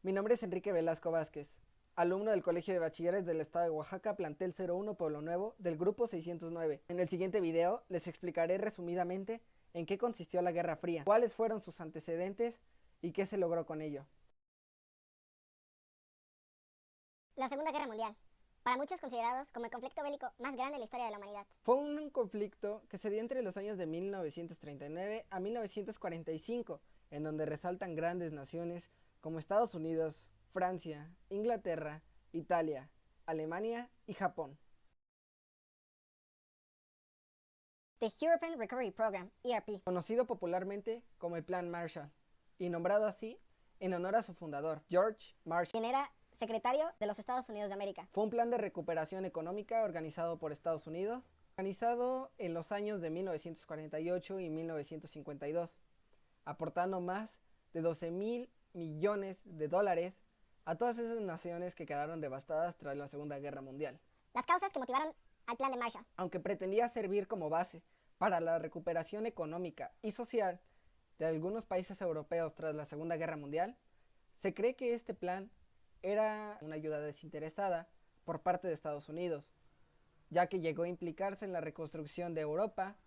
Mi nombre es Enrique Velasco Vázquez, alumno del Colegio de Bachilleres del Estado de Oaxaca, plantel 01 Pueblo Nuevo, del grupo 609. En el siguiente video les explicaré resumidamente en qué consistió la Guerra Fría, cuáles fueron sus antecedentes y qué se logró con ello. La Segunda Guerra Mundial, para muchos considerados como el conflicto bélico más grande de la historia de la humanidad. Fue un conflicto que se dio entre los años de 1939 a 1945, en donde resaltan grandes naciones como Estados Unidos, Francia, Inglaterra, Italia, Alemania y Japón. The European Recovery Program, ERP, Conocido popularmente como el Plan Marshall, y nombrado así en honor a su fundador, George Marshall, quien era secretario de los Estados Unidos de América. Fue un plan de recuperación económica organizado por Estados Unidos, organizado en los años de 1948 y 1952, aportando más de 12,000 millones de dólares a todas esas naciones que quedaron devastadas tras la Segunda Guerra Mundial. Las causas que motivaron al plan de Marshall. Aunque pretendía servir como base para la recuperación económica y social de algunos países europeos tras la Segunda Guerra Mundial, se cree que este plan era una ayuda desinteresada por parte de Estados Unidos, ya que llegó a implicarse en la reconstrucción de Europa,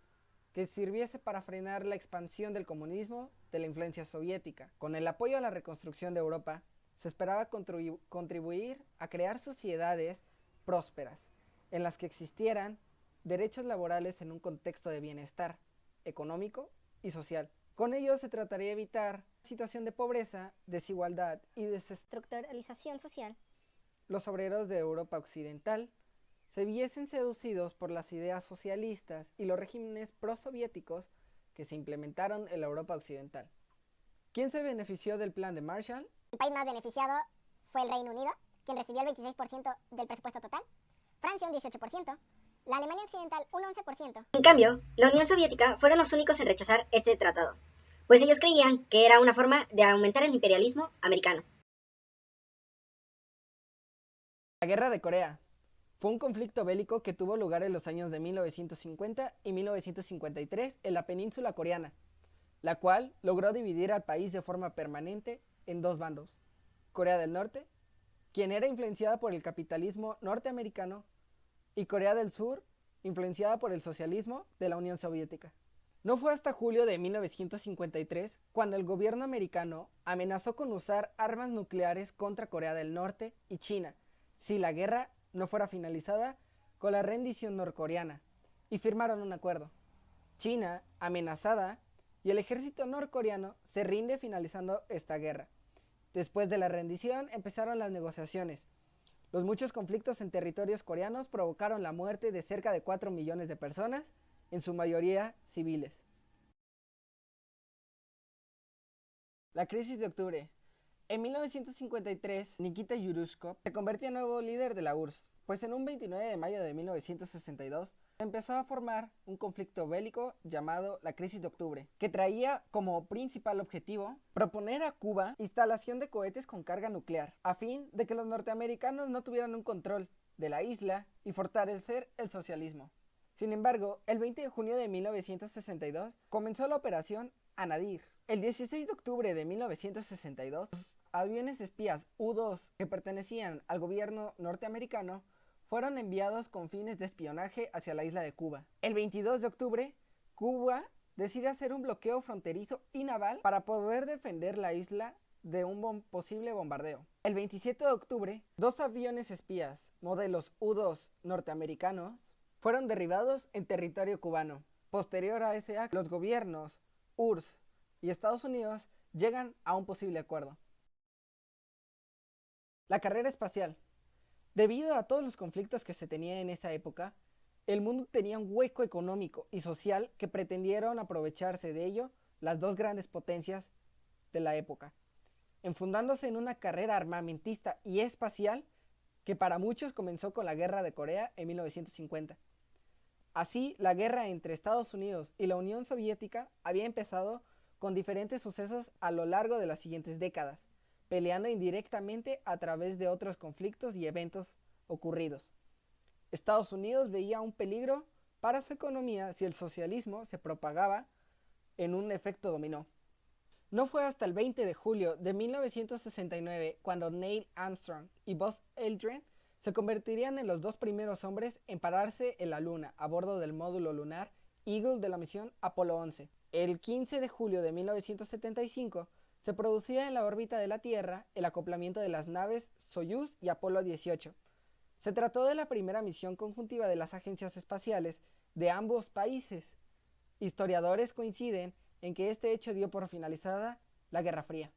que sirviese para frenar la expansión del comunismo de la influencia soviética. Con el apoyo a la reconstrucción de Europa, se esperaba contribuir a crear sociedades prósperas, en las que existieran derechos laborales en un contexto de bienestar económico y social. Con ello se trataría de evitar situación de pobreza, desigualdad y desestructuralización social. Los obreros de Europa Occidental se viesen seducidos por las ideas socialistas y los regímenes prosoviéticos que se implementaron en la Europa Occidental. ¿Quién se benefició del plan de Marshall? El país más beneficiado fue el Reino Unido, quien recibió el 26% del presupuesto total, Francia un 18%, la Alemania Occidental un 11%. En cambio, la Unión Soviética fueron los únicos en rechazar este tratado, pues ellos creían que era una forma de aumentar el imperialismo americano. La Guerra de Corea fue un conflicto bélico que tuvo lugar en los años de 1950 y 1953 en la península coreana, la cual logró dividir al país de forma permanente en dos bandos: Corea del Norte, quien era influenciada por el capitalismo norteamericano, y Corea del Sur, influenciada por el socialismo de la Unión Soviética. No fue hasta julio de 1953 cuando el gobierno americano amenazó con usar armas nucleares contra Corea del Norte y China si la guerra no fuera finalizada con la rendición norcoreana, y firmaron un acuerdo. China, amenazada, y el ejército norcoreano se rinde finalizando esta guerra. Después de la rendición empezaron las negociaciones. Los muchos conflictos en territorios coreanos provocaron la muerte de cerca de 4 millones de personas, en su mayoría civiles. La crisis de octubre. En 1953, Nikita Yurushko se convirtió en nuevo líder de la URSS, pues en un 29 de mayo de 1962 empezó a formar un conflicto bélico llamado la Crisis de Octubre, que traía como principal objetivo proponer a Cuba instalación de cohetes con carga nuclear, a fin de que los norteamericanos no tuvieran un control de la isla y fortalecer el socialismo. Sin embargo, el 20 de junio de 1962 comenzó la operación Anadir. El 16 de octubre de 1962, los aviones espías U-2 que pertenecían al gobierno norteamericano fueron enviados con fines de espionaje hacia la isla de Cuba. El 22 de octubre, Cuba decide hacer un bloqueo fronterizo y naval para poder defender la isla de un posible bombardeo. El 27 de octubre, dos aviones espías, modelos U-2 norteamericanos, fueron derribados en territorio cubano. Posterior a ese acto, los gobiernos URSS y Estados Unidos llegan a un posible acuerdo. La carrera espacial. Debido a todos los conflictos que se tenían en esa época, el mundo tenía un hueco económico y social que pretendieron aprovecharse de ello las dos grandes potencias de la época, enfundándose en una carrera armamentista y espacial que para muchos comenzó con la Guerra de Corea en 1950. Así, la guerra entre Estados Unidos y la Unión Soviética había empezado con diferentes sucesos a lo largo de las siguientes décadas, peleando indirectamente a través de otros conflictos y eventos ocurridos. Estados Unidos veía un peligro para su economía si el socialismo se propagaba en un efecto dominó. No fue hasta el 20 de julio de 1969 cuando Neil Armstrong y Buzz Aldrin se convertirían en los dos primeros hombres en pararse en la Luna a bordo del módulo lunar Eagle de la misión Apolo 11. El 15 de julio de 1975 se producía en la órbita de la Tierra el acoplamiento de las naves Soyuz y Apolo 18. Se trató de la primera misión conjuntiva de las agencias espaciales de ambos países. Historiadores coinciden en que este hecho dio por finalizada la Guerra Fría.